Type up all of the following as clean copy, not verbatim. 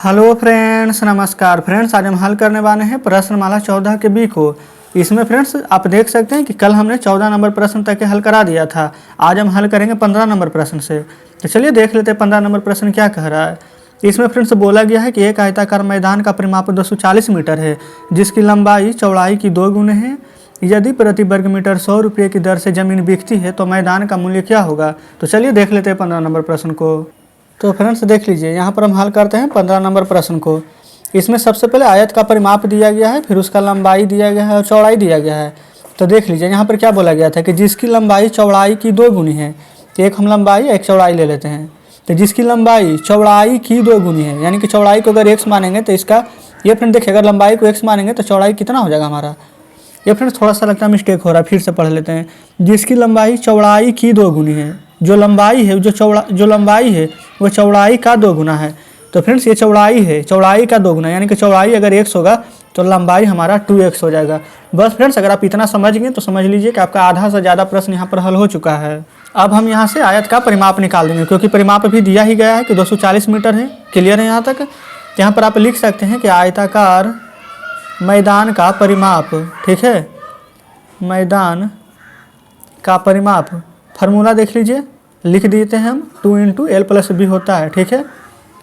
Hello friends, नमस्कार friends. आज हम हल करने वाले हैं प्रश्नमाला 14 के बी को। इसमें फ्रेंड्स आप देख सकते हैं कि कल हमने 14 नंबर प्रश्न तक के हल करा दिया था। आज हम हल करेंगे 15 नंबर प्रश्न से। तो चलिए देख लेते हैं 15 नंबर प्रश्न क्या कह रहा है। इसमें फ्रेंड्स बोला गया है कि एक आयताकार मैदान का परिमाप 240 मीटर है, जिसकी लंबाई चौड़ाई की 2 गुने है। यदि प्रति वर्ग मीटर 100 रुपये की दर से जमीन बिकती है तो मैदान का मूल्य क्या होगा। तो चलिए देख लेते हैं 15 नंबर प्रश्न को। तो फ्रेंड्स देख लीजिए, यहाँ पर हम हल करते हैं 15 नंबर प्रश्न को। इसमें सबसे पहले आयत का परिमाप दिया गया है, फिर उसका लंबाई दिया गया है और चौड़ाई दिया गया है। तो देख लीजिए यहाँ पर क्या बोला गया था कि जिसकी लंबाई चौड़ाई की 2 गुनी है। तो एक हम लंबाई एक चौड़ाई ले लेते हैं। तो जिसकी लंबाई चौड़ाई की 2 गुनी है, यानी कि चौड़ाई को अगर x मानेंगे तो इसका ये फ्रेंड देखिए, अगर लंबाई को x मानेंगे तो चौड़ाई कितना हो जाएगा हमारा। ये फ्रेंड्स थोड़ा सा लगता है मिस्टेक हो रहा है, फिर से पढ़ लेते हैं। जिसकी लंबाई चौड़ाई की 2 गुनी है, जो लंबाई है जो लंबाई है वो चौड़ाई का 2 गुना है। तो फ्रेंड्स ये चौड़ाई है, चौड़ाई का 2 गुना, यानी कि चौड़ाई अगर x होगा तो लंबाई हमारा 2x हो जाएगा। बस फ्रेंड्स अगर आप इतना समझ गए तो समझ लीजिए कि आपका आधा से ज़्यादा प्रश्न यहाँ पर हल हो चुका है। अब हम यहाँ से आयत का परिमाप निकाल देंगे, क्योंकि परिमाप भी दिया ही गया है कि 240 मीटर है। क्लियर है यहाँ तक। यहाँ पर आप लिख सकते हैं कि आयताकार मैदान का परिमाप, ठीक है, मैदान का परिमाप। फार्मूला देख लीजिए, लिख देते हैं हम 2 × L + B होता है, ठीक है।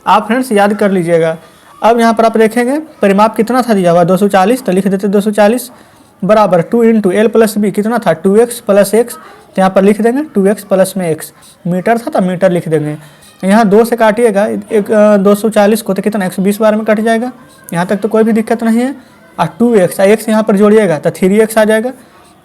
आप फ्रेंड्स याद कर लीजिएगा। अब यहाँ पर आप देखेंगे परिमाप कितना था दिया हुआ 240, तो लिख देते 240 बराबर 2 × L + B कितना था 2x + x। तो यहाँ पर लिख देंगे 2x + में x, मीटर था तो मीटर लिख देंगे। यहाँ 2 से काटिएगा एक 240 को तो कितना 120 बार में कट जाएगा। यहाँ तक तो कोई भी दिक्कत नहीं है। और 2x x यहाँ पर जोड़िएगा तो 3x आ जाएगा।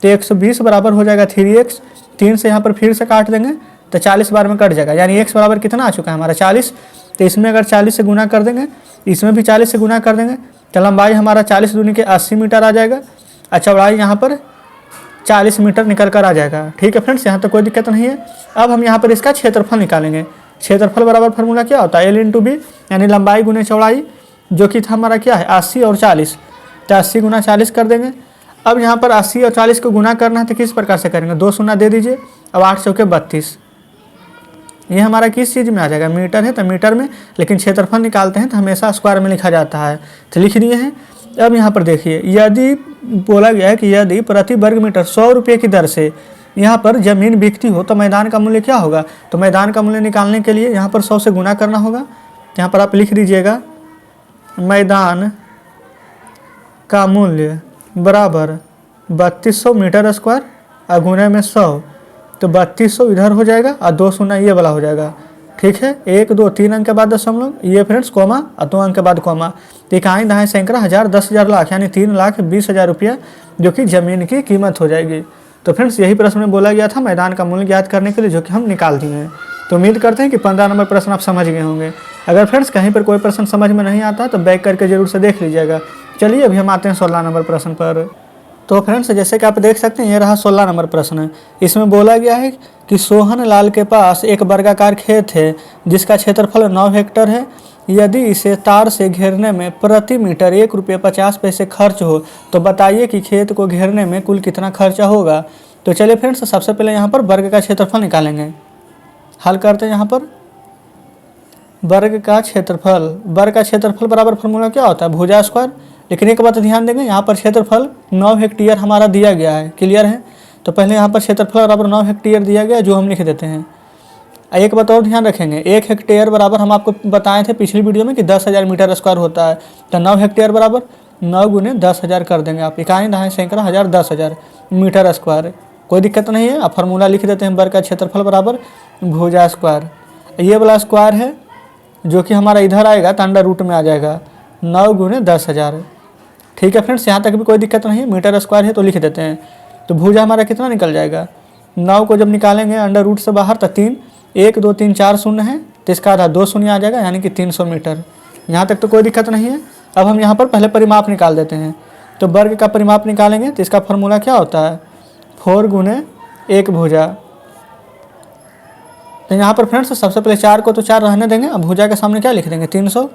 तो 120 बराबर हो जाएगा 3x। 3 से यहाँ पर फिर से काट देंगे तो 40 बार में कट जाएगा, यानी x बराबर कितना आ चुका है हमारा 40। तो इसमें अगर 40 से गुना कर देंगे, इसमें भी 40 से गुना कर देंगे तो लंबाई हमारा 40 दूनी के 80 मीटर आ जाएगा और चौड़ाई यहाँ पर 40 मीटर निकल कर आ जाएगा। ठीक है फ्रेंड्स, यहाँ तो कोई दिक्कत नहीं है। अब हम यहाँ पर इसका क्षेत्रफल निकालेंगे। क्षेत्रफल बराबर फार्मूला क्या होता है L × B, यानी लंबाई गुने चौड़ाई, जो कि था हमारा क्या है 80 और 40। तो 80 गुना 40 कर देंगे। अब यहाँ पर 80 और 40 को गुना करना है तो किस प्रकार से करेंगे, 2 शून्य दे दीजिए। अब 8 चौके 32, ये हमारा किस चीज़ में आ जाएगा, मीटर है तो मीटर में, लेकिन क्षेत्रफल निकालते हैं तो हमेशा स्क्वायर में लिखा जाता है। तो लिख दिए हैं। अब यहाँ पर देखिए, यदि बोला गया है कि यदि प्रति वर्ग मीटर 100 रुपये की दर से यहाँ पर ज़मीन बिकती हो तो मैदान का मूल्य क्या होगा। तो मैदान का मूल्य निकालने के लिए यहाँ पर 100 से गुना करना होगा। यहाँ पर आप लिख दीजिएगा मैदान का मूल्य बराबर 3200 मीटर स्क्वायर और गुने में 100। तो 3200 इधर हो जाएगा और 2 शून्य ये वाला हो जाएगा, ठीक है। 1 2 3 अंक के बाद दशमलव, ये फ्रेंड्स कॉमा और 2 अंक के बाद कॉमा। तो इकाई दहाई सैकड़ा हज़ार 10,000 लाख, यानी 3,20,000 रुपया जो कि ज़मीन की कीमत हो जाएगी। तो फ्रेंड्स यही प्रश्न में बोला गया था मैदान का मूल्य ज्ञात करने के लिए, जो कि हम निकाल दिए हैं। तो उम्मीद करते हैं कि 15 नंबर प्रश्न आप समझ गए होंगे। अगर फ्रेंड्स कहीं पर कोई प्रश्न समझ में नहीं आता तो बैक करके जरूर से देख लीजिएगा। चलिए अभी हम आते हैं 16 नंबर प्रश्न पर। तो फ्रेंड्स जैसे कि आप देख सकते हैं, ये रहा 16 नंबर प्रश्न। इसमें बोला गया है कि सोहन लाल के पास एक वर्गाकार खेत है जिसका क्षेत्रफल 9 हेक्टेयर है। यदि इसे तार से घेरने में प्रति मीटर 1 रुपये 50 पैसे खर्च हो तो बताइए कि खेत को घेरने में कुल कितना खर्चा होगा। तो चलिए फ्रेंड्स सबसे पहले यहाँ पर वर्ग का क्षेत्रफल निकालेंगे। हल करते हैं। यहाँ पर वर्ग का क्षेत्रफल बराबर फार्मूला क्या होता है भुजा स्क्वायर। लेकिन एक बात ध्यान देंगे, यहाँ पर क्षेत्रफल 9 हेक्टेयर हमारा दिया गया है। क्लियर है। तो पहले यहाँ पर क्षेत्रफल बराबर 9 हेक्टेयर दिया गया, जो हम लिख देते हैं। एक बात और ध्यान रखेंगे, 1 हेक्टेयर बराबर हम आपको बताए थे पिछली वीडियो में कि 10,000 मीटर स्क्वायर होता है। तो 9 हेक्टेयर बराबर 9 गुने 10,000 कर देंगे आप, इकाई दहाई सैकड़ा हज़ार 10,000 मीटर स्क्वायर। कोई दिक्कत नहीं है। आप फार्मूला लिख देते हैं वर्ग का क्षेत्रफल बराबर भुजा स्क्वायर। ये वाला स्क्वायर है जो कि हमारा इधर आएगा तो अंडर रूट में आ जाएगा 9 गुने 10,000। ठीक है फ्रेंड्स, यहाँ तक भी कोई दिक्कत नहीं है। मीटर स्क्वायर है तो लिख देते हैं। तो भुजा हमारा कितना निकल जाएगा, 9 को जब निकालेंगे अंडर रूट से बाहर तो 3 1 2 3 4 शून्य है, तो इसका आधा 2 शून्य आ जाएगा, यानी कि 300 मीटर। यहाँ तक तो कोई दिक्कत नहीं है। अब हम यहाँ पर पहले परिमाप निकाल देते हैं। तो वर्ग का परिमाप निकालेंगे तो इसका फार्मूला क्या होता है 4 गुने 1 भुजा। तो यहाँ पर फ्रेंड्स सबसे पहले 4 को तो 4 रहने देंगे, अब भुजा के सामने क्या लिख देंगे 300।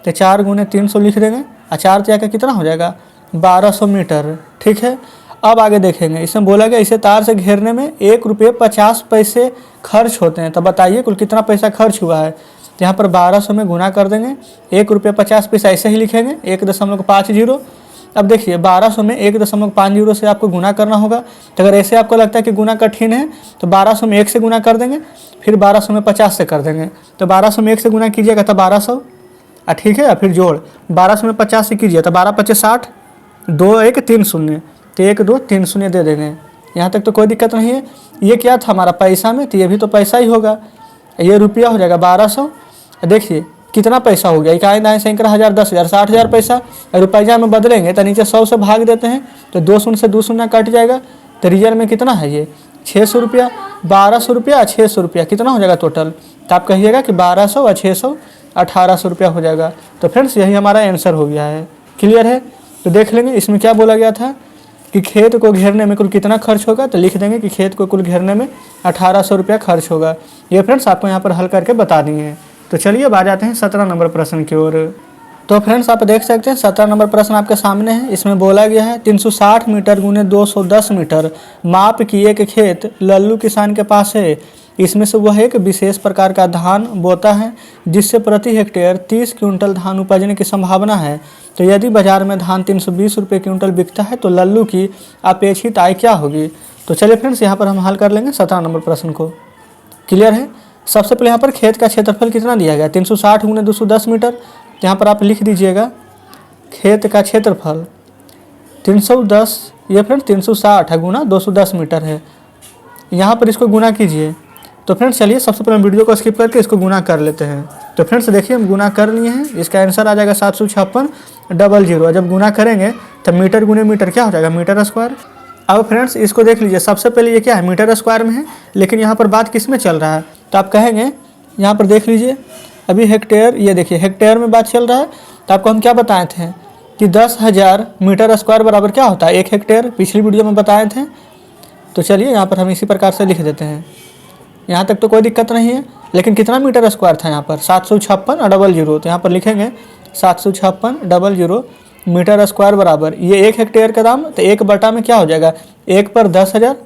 तो 4 गुने 300 लिख देंगे और 4 से आकर कितना हो जाएगा 1200 मीटर। ठीक है। अब आगे देखेंगे, इसमें बोला गया इसे तार से घेरने में 1 रुपये 50 पैसे खर्च होते हैं। तो बताइए कुल कितना पैसा खर्च हुआ है। तो यहाँ पर 1200 में गुना कर देंगे, 1 रुपये 50 पैसा ऐसे ही लिखेंगे 1.50। अब देखिए 1200 में 1.50 से आपको गुना करना होगा। तो अगर ऐसे आपको लगता है कि गुना कठिन है तो 1200 में 1 से गुना कर देंगे, फिर 1200 में 50 से कर देंगे। तो 1200 में 1 से गुना कीजिएगा तो 1200, ठीक है। फिर जोड़ 1200 में 50 से कीजिए तो 12 25 60, 2 1 3 0, तो 1 2 3 0 दे देंगे। यहाँ तक तो कोई दिक्कत नहीं है। ये क्या था हमारा पैसा में, तो ये भी तो पैसा ही होगा। ये रुपया हो जाएगा 1200। देखिए कितना पैसा हो गया, इकाई दाएँ सैकड़ा, हज़ार, 10,000, 60,000 पैसा। रुपया में बदलेंगे तो नीचे 100 से भाग देते हैं तो 2 शून्य से 2 शून्य कट जाएगा। तो रिजर्व में कितना है ये 600 रुपया, 1200 रुपया, 600 रुपया, कितना हो जाएगा टोटल। तो आप कहिएगा कि 1200 और 600 1800 रुपया हो जाएगा। तो फ्रेंड्स यही हमारा आंसर हो गया है। क्लियर है। तो देख लेंगे इसमें क्या बोला गया था कि खेत को घेरने में कुल कितना खर्च होगा। तो लिख देंगे कि खेत को कुल घेरने में 1800 रुपया खर्च होगा। ये फ्रेंड्स आपको यहाँ पर हल करके बता दिए हैं। तो चलिए अब आ जाते हैं 17 नंबर प्रश्न की ओर। तो फ्रेंड्स आप देख सकते हैं 17 नंबर प्रश्न आपके सामने है। इसमें बोला गया है 360 मीटर गुने 210 मीटर माप की एक खेत लल्लू किसान के पास है। इसमें से वह एक विशेष प्रकार का धान बोता है जिससे प्रति हेक्टेयर 30 क्विंटल धान उपजने की संभावना है। तो यदि बाजार में धान 320 रुपये क्विंटल बिकता है तो लल्लू की अपेक्षित आय क्या होगी। तो चलिए फ्रेंड्स यहाँ पर हम हल कर लेंगे 17 नंबर प्रश्न को। क्लियर है। सबसे पहले यहाँ पर खेत का क्षेत्रफल कितना दिया गया 360 गुने 210 मीटर। यहाँ पर आप लिख दीजिएगा खेत का क्षेत्रफल 310, ये फ्रेंड्स 360 गुना 210 मीटर है। यहाँ पर इसको गुना कीजिए। तो फ्रेंड्स चलिए सबसे पहले वीडियो को स्किप करके इसको गुना कर लेते हैं। तो फ्रेंड्स देखिए हम गुना कर लिए हैं। इसका आंसर आ जाएगा 756,000। जब गुना करेंगे तब मीटर गुने मीटर क्या हो जाएगा मीटर स्क्वायर। अब फ्रेंड्स इसको देख लीजिए, सबसे पहले ये क्या है मीटर स्क्वायर में है, लेकिन यहाँ पर बात किस में चल रहा है। तो आप कहेंगे यहाँ पर देख लीजिए अभी हेक्टेयर, ये देखिए हेक्टेयर में बात चल रहा है। तो आपको हम क्या बताए थे कि 10,000 मीटर स्क्वायर बराबर क्या होता है 1 हेक्टेयर, पिछली वीडियो में बताए थे। तो चलिए यहाँ पर हम इसी प्रकार से लिख देते हैं। यहाँ तक तो कोई दिक्कत नहीं है, लेकिन कितना मीटर स्क्वायर था यहाँ पर 756,000। तो यहाँ पर लिखेंगे 756,000 मीटर स्क्वायर बराबर ये 1 हेक्टेयर का दाम। तो 1 बटा में क्या हो जाएगा 1 पर 10,000,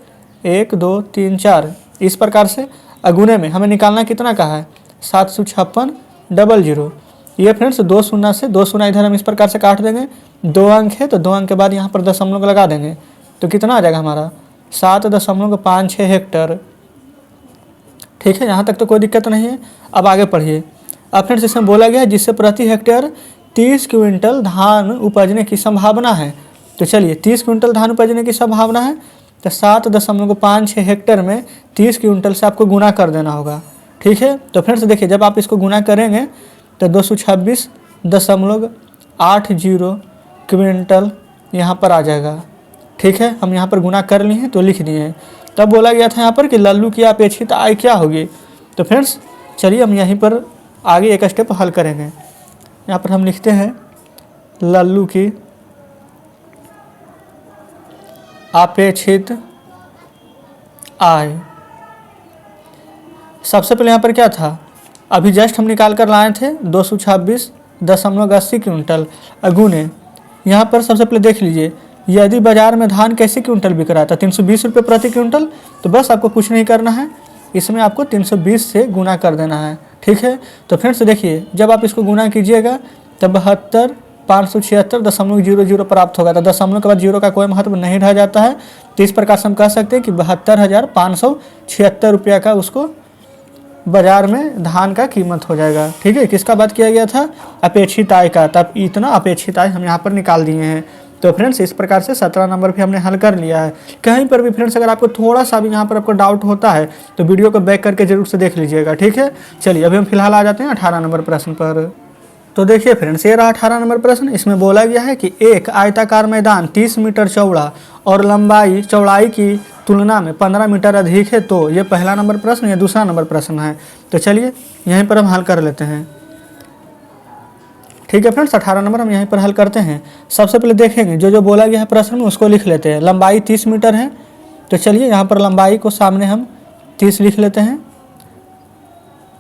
1 2 3 4, इस प्रकार से। अगुने में हमें निकालना कितना कहा है 756,000। ये फ्रेंड्स 2 शून्य से 2 शून्य इधर हम इस प्रकार से काट देंगे। 2 अंक है तो 2 अंक के बाद यहाँ पर दशमलव लगा देंगे। तो कितना आ जाएगा हमारा 7.56 हेक्टर। ठीक है, यहाँ तक तो कोई दिक्कत नहीं है। अब आगे पढ़िए। अब फ्रेंड्स इसमें बोला गया है जिससे प्रति हेक्टेयर 30 क्विंटल धान उपजने की संभावना है। तो चलिए 30 क्विंटल धान उपजने की संभावना है तो 7.56 हेक्टेयर में 30 क्विंटल से आपको गुना कर देना होगा। ठीक है। तो फ्रेंड्स देखिए जब आप इसको गुना करेंगे तो 226.80 क्विंटल यहाँ पर आ जाएगा। ठीक है, हम यहाँ पर गुना कर लिए हैं तो लिख दिए हैं। तब बोला गया था यहाँ पर कि लल्लू की अपेक्षित आय क्या होगी। तो फ्रेंड्स चलिए हम यहीं पर आगे एक स्टेप हल करेंगे। यहाँ पर हम लिखते हैं लल्लू की अपेक्षित आय। सबसे पहले यहाँ पर क्या था अभी जस्ट हम निकाल कर लाए थे 226.80 क्विंटल अगुने। यहाँ पर सबसे पहले देख लीजिए यदि बाजार में धान कैसे क्विंटल बिक रहा था 320 रुपये प्रति क्विंटल। तो बस आपको कुछ नहीं करना है, इसमें आपको 320 से गुना कर देना है। ठीक है। तो फ्रेंड्स देखिए जब आप इसको गुना कीजिएगा तब 72,576.00 प्राप्त होगा। तो दशमलव के बाद जीरो का कोई महत्व नहीं रह जाता है। तो इस प्रकार से हम कह सकते हैं कि 72,576 रुपया का उसको बाजार में धान का कीमत हो जाएगा। ठीक है। किसका बात किया गया था अपेक्षित आय का। तब इतना अपेक्षित आय हम यहाँ पर निकाल दिए हैं। तो फ्रेंड्स इस प्रकार से 17 नंबर भी हमने हल कर लिया है। कहीं पर भी फ्रेंड्स अगर आपको थोड़ा सा भी यहाँ पर आपको डाउट होता है तो वीडियो को बैक करके जरूर से देख लीजिएगा। ठीक है। चलिए अभी हम फिलहाल आ जाते हैं 18 नंबर प्रश्न पर। तो देखिए फ्रेंड्स ये रहा 18 नंबर प्रश्न। इसमें बोला गया है कि एक आयताकार मैदान 30 मीटर चौड़ा और लंबाई चौड़ाई की तुलना में 15 मीटर अधिक है। तो ये पहला नंबर प्रश्न, ये दूसरा नंबर प्रश्न है। तो चलिए यहीं पर हम हल कर लेते हैं। ठीक है फ्रेंड्स 18 नंबर हम यहीं पर हल करते हैं। सबसे पहले देखेंगे जो बोला गया है प्रश्न में उसको लिख लेते हैं। लंबाई 30 मीटर है तो चलिए यहाँ पर लंबाई को सामने हम 30 लिख लेते हैं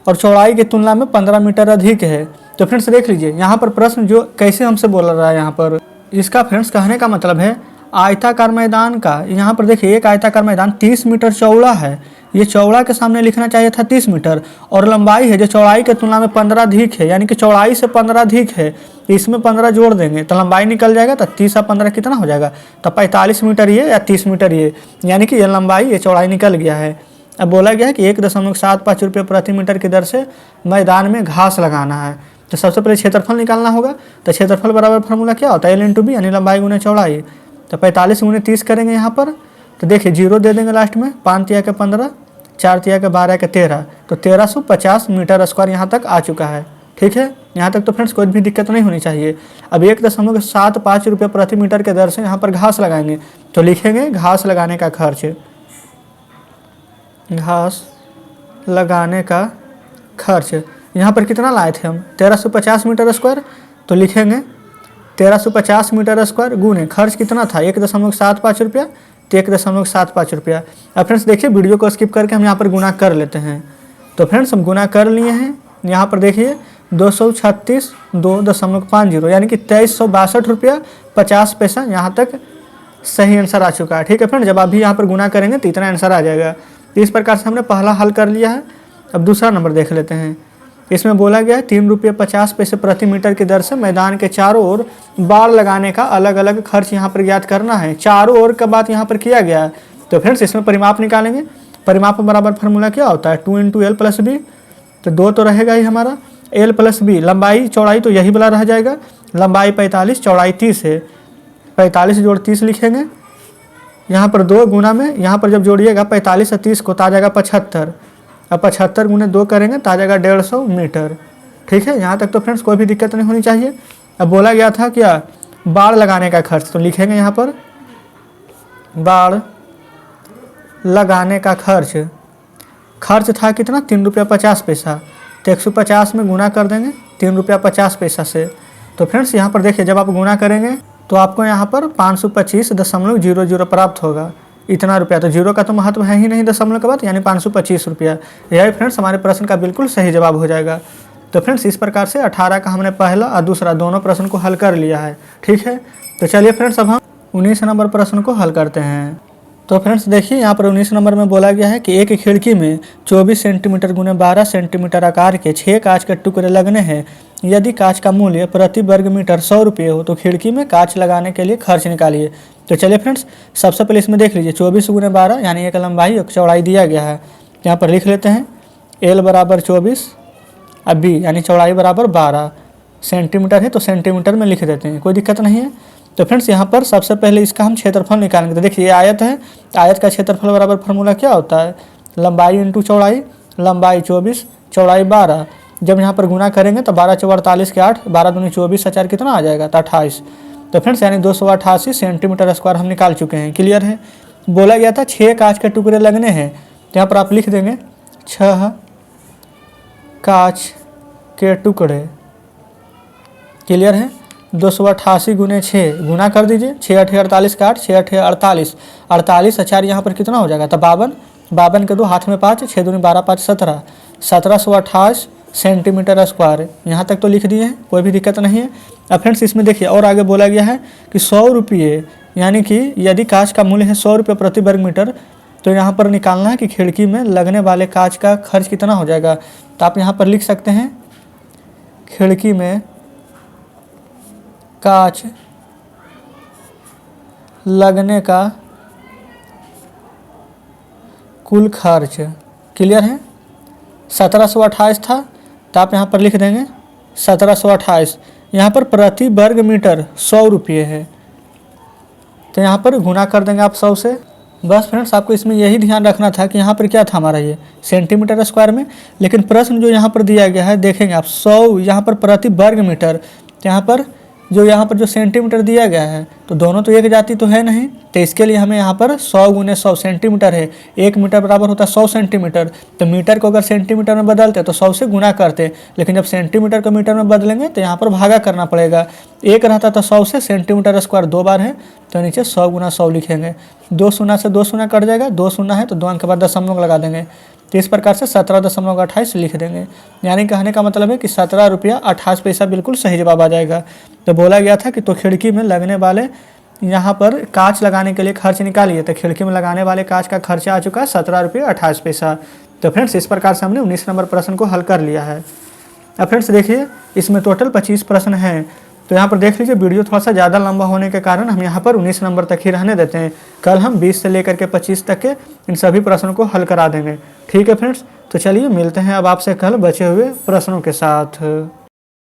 और चौड़ाई की तुलना में 15 मीटर अधिक है। तो फ्रेंड्स देख लीजिए यहाँ पर प्रश्न जो कैसे हमसे बोल रहा है यहाँ पर, इसका फ्रेंड्स कहने का मतलब है आयताकार मैदान का, यहाँ पर देखिए एक आयताकार मैदान 30 मीटर चौड़ा है, ये चौड़ा के सामने लिखना चाहिए था 30 मीटर, और लंबाई है जो चौड़ाई के तुलना में 15 अधिक है, यानी कि चौड़ाई से 15 अधिक है, इसमें 15 जोड़ देंगे तो लंबाई निकल जाएगा। तो 30 और 15 कितना हो जाएगा, तो 45 मीटर ये या 30 मीटर ये, यानी कि ये लंबाई ये चौड़ाई निकल गया है। अब बोला गया है कि 1.75 रुपये प्रति मीटर की दर से मैदान में घास लगाना है। तो सबसे पहले क्षेत्रफल निकालना होगा। तो क्षेत्रफल बराबर फार्मूला क्या होता है, L × B, यानी लंबाई गुने चौड़ाई। तो 45 × 30 करेंगे यहाँ पर, तो देखिए 0 दे देंगे लास्ट में, 5 तिया के 15, 4 तिया के 12 के 13, तो 1350 मीटर स्क्वायर यहाँ तक आ चुका है। ठीक है, यहाँ तक तो फ्रेंड्स कोई भी दिक्कत नहीं होनी चाहिए। अब 1.75 रुपये प्रति मीटर के दर से यहाँ पर घास लगाएंगे, तो लिखेंगे घास लगाने का खर्च, घास लगाने का खर्च यहाँ पर कितना लाए थे हम, 1350 मीटर स्क्वायर, तो लिखेंगे 1350 मीटर स्क्वायर गुने खर्च कितना था 1.75 रुपया, तो 1.75 रुपया। अब फ्रेंड्स देखिए वीडियो को स्किप करके हम यहाँ पर गुना कर लेते हैं। तो फ्रेंड्स हम गुना कर लिए हैं, यहाँ पर देखिए 236 2.50, यानी कि 2362 रुपया 50 पैसा यहाँ तक सही आंसर आ चुका है। ठीक है फ्रेंड, जब आप भी यहाँ पर गुना करेंगे तो इतना आंसर आ जाएगा। तो इस प्रकार से हमने पहला हल कर लिया है। अब दूसरा नंबर देख लेते हैं। इसमें बोला गया है 3 रुपये 50 पैसे प्रति मीटर की दर से मैदान के चारों ओर बाड़ लगाने का अलग अलग खर्च यहाँ पर ज्ञात करना है। चारों ओर का बात यहाँ पर किया गया है। तो फ्रेंड्स इसमें परिमाप निकालेंगे। परिमाप बराबर फार्मूला क्या होता है, 2 × L + B, तो 2 तो रहेगा ही हमारा, L + B, लंबाई चौड़ाई तो यही वाला रह जाएगा, लंबाई 45 चौड़ाई 30 है, 45 जोड़ 30 लिखेंगे। यहाँ पर 2 गुना में यहाँ पर जब जोड़िएगा 45 और 30 को तो आ जाएगा 75, अब 75 × 2 करेंगे तो आ जाएगा 150 मीटर। ठीक है, यहाँ तक तो फ्रेंड्स कोई भी दिक्कत नहीं होनी चाहिए। अब बोला गया था क्या, बाड़ लगाने का खर्च, तो लिखेंगे यहाँ पर बाड़ लगाने का खर्च, खर्च था कितना 3 रुपया 50 पैसा, तो 150 में गुना कर देंगे 3 रुपया 50 पैसा से। तो फ्रेंड्स यहाँ पर देखिए जब आप गुना करेंगे तो आपको यहाँ पर 525.00 प्राप्त होगा, इतना रुपया। तो जीरो का तो महत्व है ही नहीं दशमलव के बाद, यानी 525 रुपया। यही फ्रेंड्स हमारे प्रश्न का बिल्कुल सही जवाब हो जाएगा। तो फ्रेंड्स इस प्रकार से 18 का हमने पहला और दूसरा दोनों प्रश्न को हल कर लिया है। ठीक है, तो चलिए फ्रेंड्स अब हम 19 नंबर प्रश्न को हल करते हैं। तो फ्रेंड्स देखिए यहाँ पर 19 नंबर में बोला गया है कि एक खिड़की में 24 सेंटीमीटर × 12 सेंटीमीटर आकार के 6 कांच के टुकड़े लगने हैं। यदि कांच का मूल्य प्रति वर्ग मीटर 100 रुपये हो तो खिड़की में कांच लगाने के लिए खर्च निकालिए। तो चलिए फ्रेंड्स सबसे पहले इसमें देख लीजिए 24 × 12 यानी एक लंबाई एक चौड़ाई दिया गया है। यहाँ पर लिख लेते हैं L बराबर 24 और B यानी चौड़ाई बराबर 12 सेंटीमीटर है, तो सेंटीमीटर में लिख देते हैं, कोई दिक्कत नहीं है। तो फ्रेंड्स यहाँ पर सबसे पहले इसका हम क्षेत्रफल निकालेंगे। तो देखिए ये आयत है, आयत का क्षेत्रफल बराबर फार्मूला क्या होता है, लंबाई × चौड़ाई, लंबाई 24 चौड़ाई 12। जब यहाँ पर गुना करेंगे तो 12 × 4 = 48 के 8, 12 दूनी 24 4 कितना आ जाएगा, तो 28। तो फ्रेंड्स यानी 288 सेंटीमीटर स्क्वायर हम निकाल चुके हैं। क्लियर है। बोला गया था 6 कांच के टुकड़े लगने हैं, तो यहाँ पर आप लिख देंगे 6 कांच के टुकड़े। क्लियर है। 288 × 6 गुना कर दीजिए, 6 × 8 = 48 के 8, 6 × 8 = 48, 48 और 4 यहाँ पर कितना हो जाएगा, तो 52, 52 के 2 हाथ में 5, 6 दूनी 12 5 17, 1728 सेंटीमीटर स्क्वायर। यहाँ तक तो लिख दिए हैं, कोई भी दिक्कत नहीं है। अब फ्रेंड्स इसमें देखिए और आगे बोला गया है कि 100 रुपये, यानी कि यदि कांच का मूल्य है 100 रुपये प्रति वर्ग मीटर, तो यहाँ पर निकालना है कि खिड़की में लगने वाले कांच का खर्च कितना हो जाएगा। तो आप यहाँ पर लिख सकते हैं खिड़की में कांच लगने का कुल खर्च। क्लियर है। 1728 था, तो आप यहाँ पर लिख देंगे 1728। यहाँ पर प्रति वर्ग मीटर 100 रुपये है, तो यहाँ पर गुना कर देंगे आप 100 से। बस फ्रेंड्स आपको इसमें यही ध्यान रखना था कि यहाँ पर क्या था हमारा ये सेंटीमीटर स्क्वायर में, लेकिन प्रश्न जो यहाँ पर दिया गया है देखेंगे आप 100 यहाँ पर प्रति वर्ग मीटर, तो यहाँ पर जो सेंटीमीटर दिया गया है तो दोनों तो एक जाति तो है नहीं, तो इसके लिए हमें यहाँ पर 100 × 100 सेंटीमीटर है, 1 मीटर बराबर होता है 100 सेंटीमीटर। तो मीटर को अगर सेंटीमीटर में बदलते तो 100 से गुना करते, लेकिन जब सेंटीमीटर को मीटर में बदलेंगे तो यहाँ पर भागा करना पड़ेगा। एक रहता तो 100 से, सेंटीमीटर स्क्वायर 2 बार है तो नीचे 100 × 100 लिखेंगे। 2 शून्य से 2 शून्य कट जाएगा, 2 शून्य है तो 2 अंक के बाद दशमलव लगा देंगे, तो इस प्रकार से 17.28 लिख देंगे। यानी कहने का मतलब है कि 17 रुपया 28 पैसा बिल्कुल सही जवाब आ जाएगा। तो बोला गया था कि तो खिड़की में लगने वाले यहाँ पर कांच लगाने के लिए खर्च निकालिए तो खिड़की में लगाने वाले कांच का खर्चा आ चुका है 17 रुपये 28 पैसा। तो फ्रेंड्स इस प्रकार से हमने 19 नंबर प्रश्न को हल कर लिया है। अब फ्रेंड्स देखिए इसमें टोटल 25 प्रश्न हैं। तो यहाँ पर देख लीजिए वीडियो थोड़ा सा ज़्यादा लंबा होने के कारण हम यहाँ पर 19 नंबर तक ही रहने देते हैं। कल हम 20 से लेकर के 25 तक के इन सभी प्रश्नों को हल करा देंगे। ठीक है फ्रेंड्स, तो चलिए मिलते हैं अब आपसे कल बचे हुए प्रश्नों के साथ।